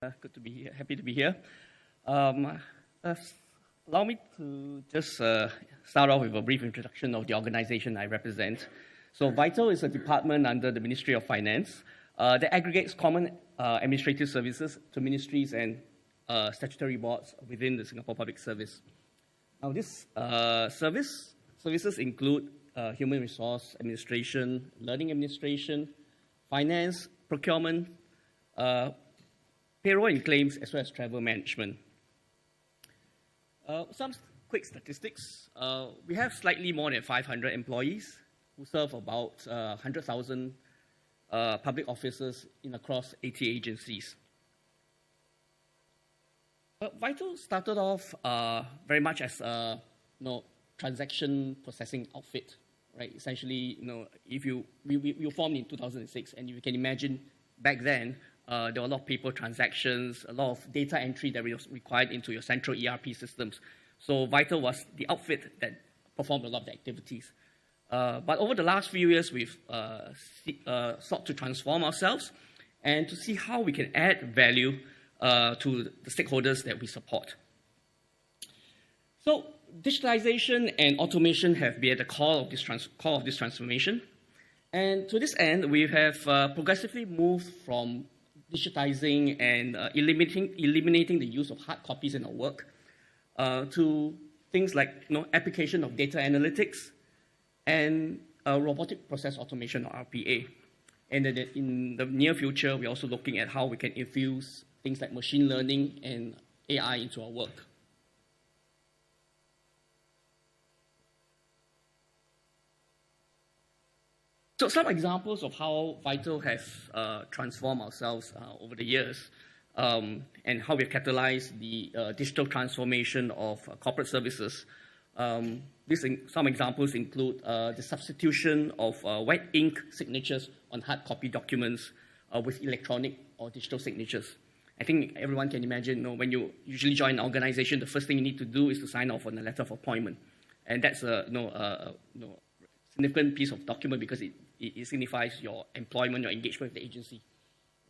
Good to be here. Happy to be here. Um, uh, Allow me to just start off with a brief introduction of the organization I represent. So VITAL is a department under the Ministry of Finance that aggregates common administrative services to ministries and statutory boards within the Singapore Public Service. Now, this services include human resource administration, learning administration, finance, procurement, payroll and claims, as well as travel management. Some quick statistics. We have slightly more than 500 employees who serve about 100,000 public officers in across 80 agencies. VITAL started off very much as a transaction processing outfit, right? Essentially, if we formed in 2006, and you can imagine back then, there were a lot of paper transactions, a lot of data entry that was required into your central ERP systems. So VITAL was the outfit that performed a lot of the activities. But over the last few years, we've sought to transform ourselves and to see how we can add value to the stakeholders that we support. So digitalization and automation have been at the core of this transformation. And to this end, we have progressively moved from digitizing and eliminating the use of hard copies in our work to things like application of data analytics and robotic process automation, or RPA. And then in the near future, we're also looking at how we can infuse things like machine learning and AI into our work. So some examples of how VITAL has transformed ourselves over the years and how we've catalyzed the digital transformation of corporate services. Some examples include the substitution of wet ink signatures on hard copy documents with electronic or digital signatures. I think everyone can imagine when you usually join an organization, the first thing you need to do is to sign off on a letter of appointment. And that's a significant piece of document because it signifies your employment, your engagement with the agency.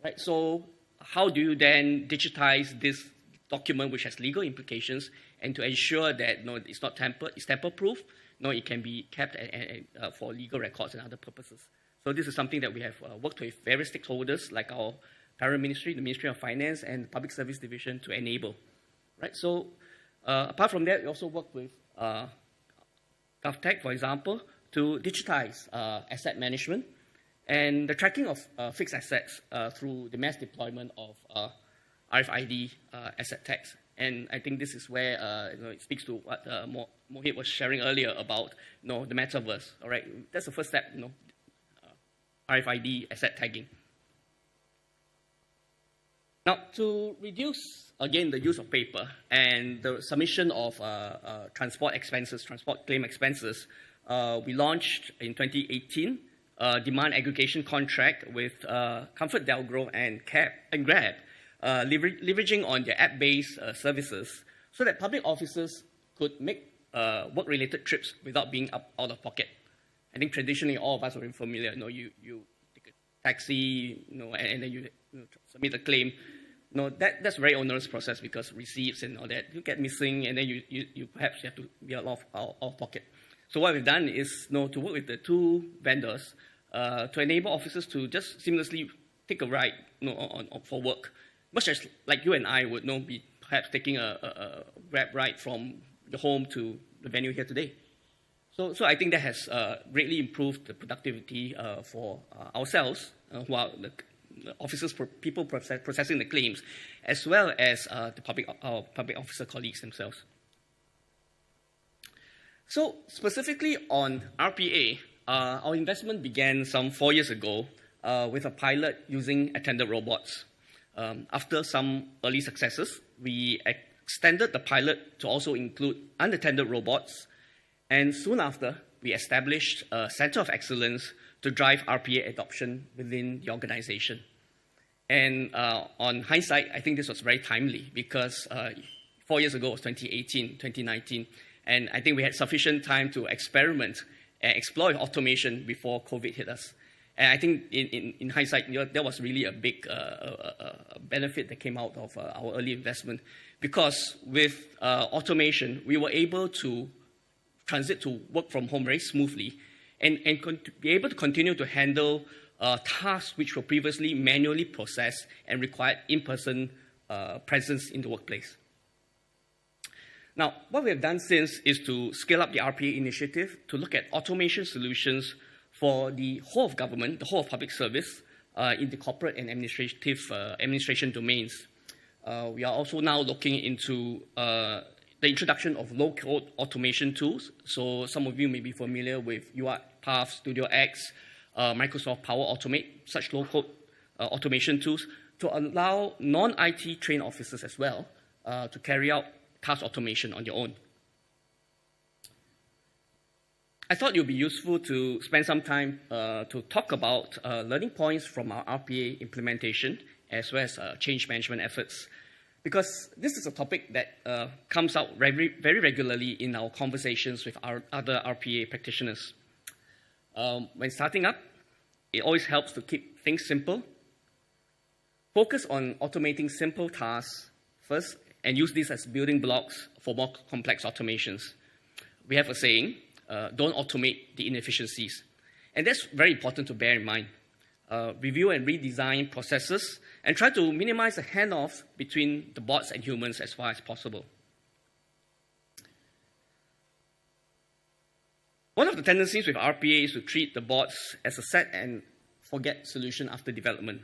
Right? So how do you then digitize this document which has legal implications, and to ensure that it's not it's tamper-proof, it can be kept for legal records and other purposes. So this is something that we have worked with various stakeholders like our parent ministry, the Ministry of Finance, and the Public Service Division to enable. Right? So apart from that, we also work with GovTech, for example, to digitize asset management and the tracking of fixed assets through the mass deployment of RFID asset tags. And I think this is where it speaks to what Mohit was sharing earlier about the metaverse. All right, that's the first step, RFID asset tagging. Now, to reduce, again, the use of paper and the submission of transport claim expenses, we launched in 2018 a demand aggregation contract with ComfortDelGro and Grab, leveraging on their app-based services so that public officers could make work-related trips without being out of pocket. I think traditionally all of us are familiar. You take a taxi, and then you submit a claim. That's a very onerous process because receipts and all that you get missing, and then you perhaps have to be out of pocket. So what we've done is to work with the two vendors to enable officers to just seamlessly take a ride for work, much as like you and I would be perhaps taking a Grab ride from the home to the venue here today. So I think that has greatly improved the productivity for ourselves, who are the officers, people processing the claims, as well as our public officer colleagues themselves. So specifically on RPA, our investment began some 4 years ago with a pilot using attended robots. After some early successes, we extended the pilot to also include unattended robots, and soon after, we established a Center of Excellence to drive RPA adoption within the organization. And on hindsight, I think this was very timely because 4 years ago was 2018, 2019, and I think we had sufficient time to experiment and explore automation before COVID hit us. And I think in hindsight, there was really a big benefit that came out of our early investment, because with automation, we were able to transit to work from home very smoothly and be able to continue to handle tasks which were previously manually processed and required in-person presence in the workplace. Now, what we have done since is to scale up the RPA initiative to look at automation solutions for the whole of government, the whole of public service, in the corporate and administration domains. We are also now looking into the introduction of low-code automation tools. So some of you may be familiar with UiPath, Studio X, Microsoft Power Automate, such low-code automation tools to allow non-IT trained officers as well to carry out task automation on their own. I thought it would be useful to spend some time to talk about learning points from our RPA implementation as well as change management efforts, because this is a topic that comes out very regularly in our conversations with our other RPA practitioners. When starting up, it always helps to keep things simple. Focus on automating simple tasks first and use these as building blocks for more complex automations. We have a saying, don't automate the inefficiencies. And that's very important to bear in mind. Review and redesign processes and try to minimize the handoffs between the bots and humans as far as possible. One of the tendencies with RPA is to treat the bots as a set and forget solution after development.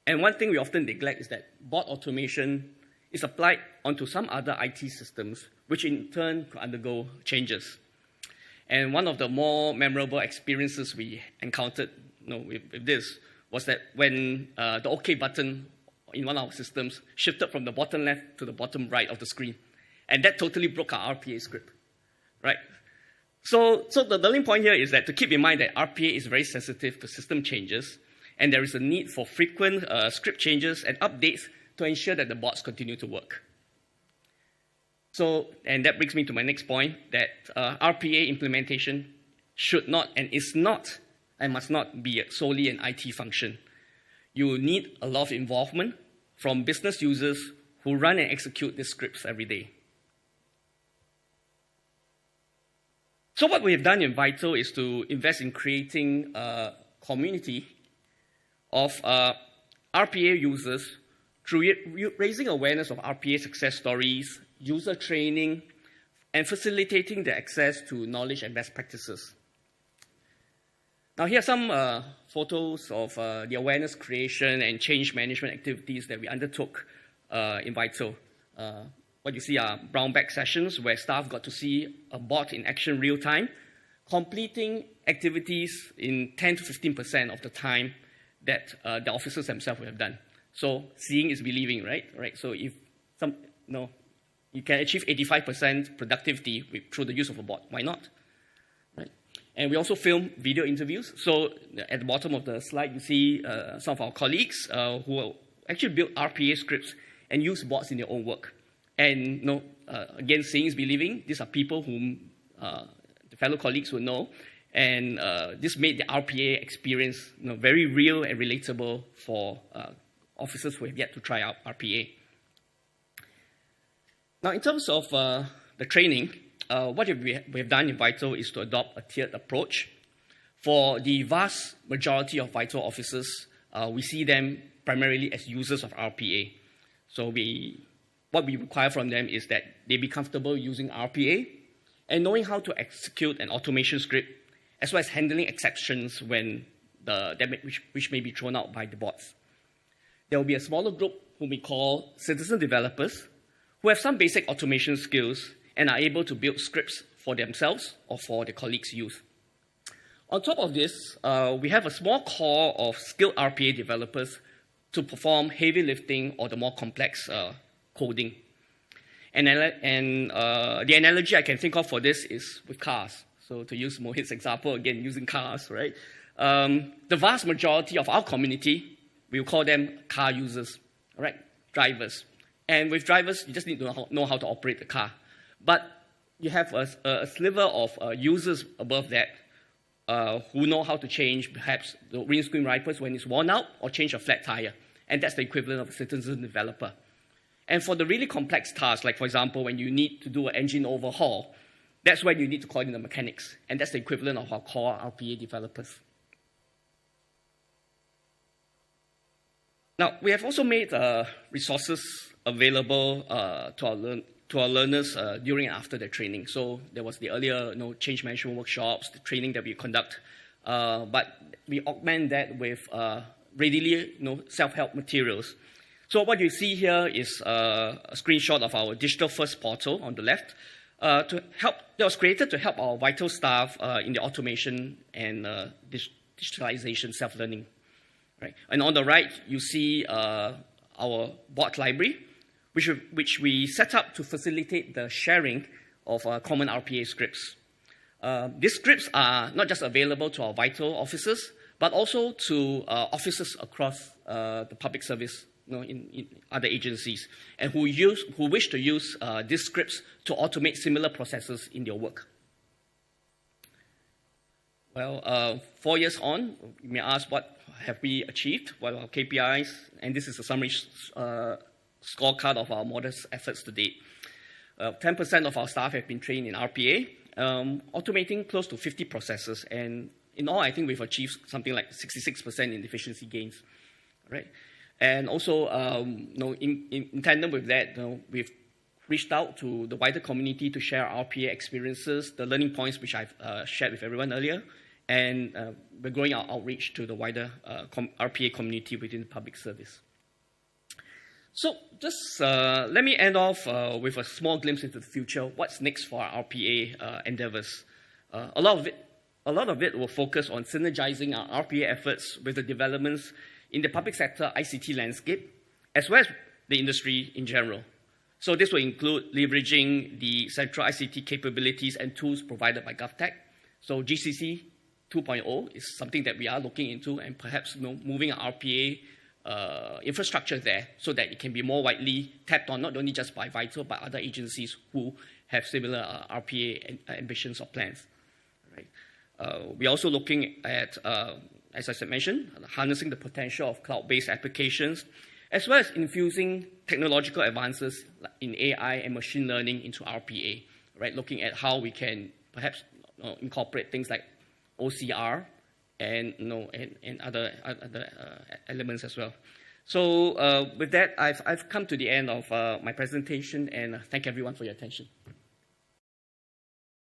And one thing we often neglect is that bot automation is applied onto some other IT systems, which in turn could undergo changes. And one of the more memorable experiences we encountered with this was that when the OK button in one of our systems shifted from the bottom left to the bottom right of the screen. And that totally broke our RPA script, right? So the learning point here is that to keep in mind that RPA is very sensitive to system changes, and there is a need for frequent script changes and updates to ensure that the bots continue to work. So, and that brings me to my next point, that RPA implementation should not and is not and must not be solely an IT function. You will need a lot of involvement from business users who run and execute these scripts every day. So what we have done in Vital is to invest in creating a community of RPA users through raising awareness of RPA success stories, user training, and facilitating the access to knowledge and best practices. Now, here are some photos of the awareness creation and change management activities that we undertook in Vital. What you see are brown bag sessions where staff got to see a bot in action real time, completing activities in 10 to 15% of the time that the officers themselves would have done. So seeing is believing, right? So if you can achieve 85% productivity through the use of a bot, why not? Right? And we also film video interviews. So at the bottom of the slide, you see some of our colleagues who actually built RPA scripts and use bots in their own work. And again, seeing is believing. These are people whom the fellow colleagues will know. And this made the RPA experience very real and relatable for officers who have yet to try out RPA. Now, in terms of the training, what we have done in Vital is to adopt a tiered approach. For the vast majority of Vital officers, we see them primarily as users of RPA. So what we require from them is that they be comfortable using RPA and knowing how to execute an automation script, as well as handling exceptions when which may be thrown out by the bots. There will be a smaller group whom we call citizen developers, who have some basic automation skills and are able to build scripts for themselves or for their colleagues' use. On top of this, we have a small core of skilled RPA developers to perform heavy lifting or the more complex coding. And the analogy I can think of for this is with cars. So to use Mohit's example, again, using cars, right? The vast majority of our community, we'll call them car users, all right? Drivers. And with drivers, you just need to know how to operate the car. But you have a sliver of users above that who know how to change perhaps the windscreen wipers when it's worn out or change a flat tire. And that's the equivalent of a citizen developer. And for the really complex tasks, like for example, when you need to do an engine overhaul, that's when you need to call in the mechanics. And that's the equivalent of our core RPA developers. Now, we have also made resources available to our learners during and after their training. So there was the earlier change management workshops, the training that we conduct, but we augment that with readily self-help materials. So what you see here is a screenshot of our digital-first portal on the left that was created to help our vital staff in the automation and digitalization self-learning. Right? And on the right, you see our bot library, which we set up to facilitate the sharing of common RPA scripts. These scripts are not just available to our vital officers, but also to officers across the public service in other agencies, and who wish to use these scripts to automate similar processes in their work. Well, 4 years on, you may ask, what have we achieved? What are our KPIs? And this is a summary scorecard of our modest efforts to date. 10% of our staff have been trained in RPA, automating close to 50 processes. And in all, I think we've achieved something like 66% in efficiency gains. Right? And also, in tandem with that, we've reached out to the wider community to share RPA experiences, the learning points which I've shared with everyone earlier, and we're growing our outreach to the wider RPA community within the public service. So just let me end off with a small glimpse into the future. What's next for our RPA endeavors? A lot of it will focus on synergizing our RPA efforts with the developments in the public sector ICT landscape, as well as the industry in general. So this will include leveraging the central ICT capabilities and tools provided by GovTech. So GCC 2.0 is something that we are looking into, and perhaps moving our RPA infrastructure there so that it can be more widely tapped on, not only just by Vital, but other agencies who have similar RPA ambitions or plans. Right? We're also looking at, as I mentioned, harnessing the potential of cloud-based applications, as well as infusing technological advances in AI and machine learning into RPA, right? Looking at how we can perhaps incorporate things like OCR and other elements as well. So with that, I've come to the end of my presentation, and thank everyone for your attention.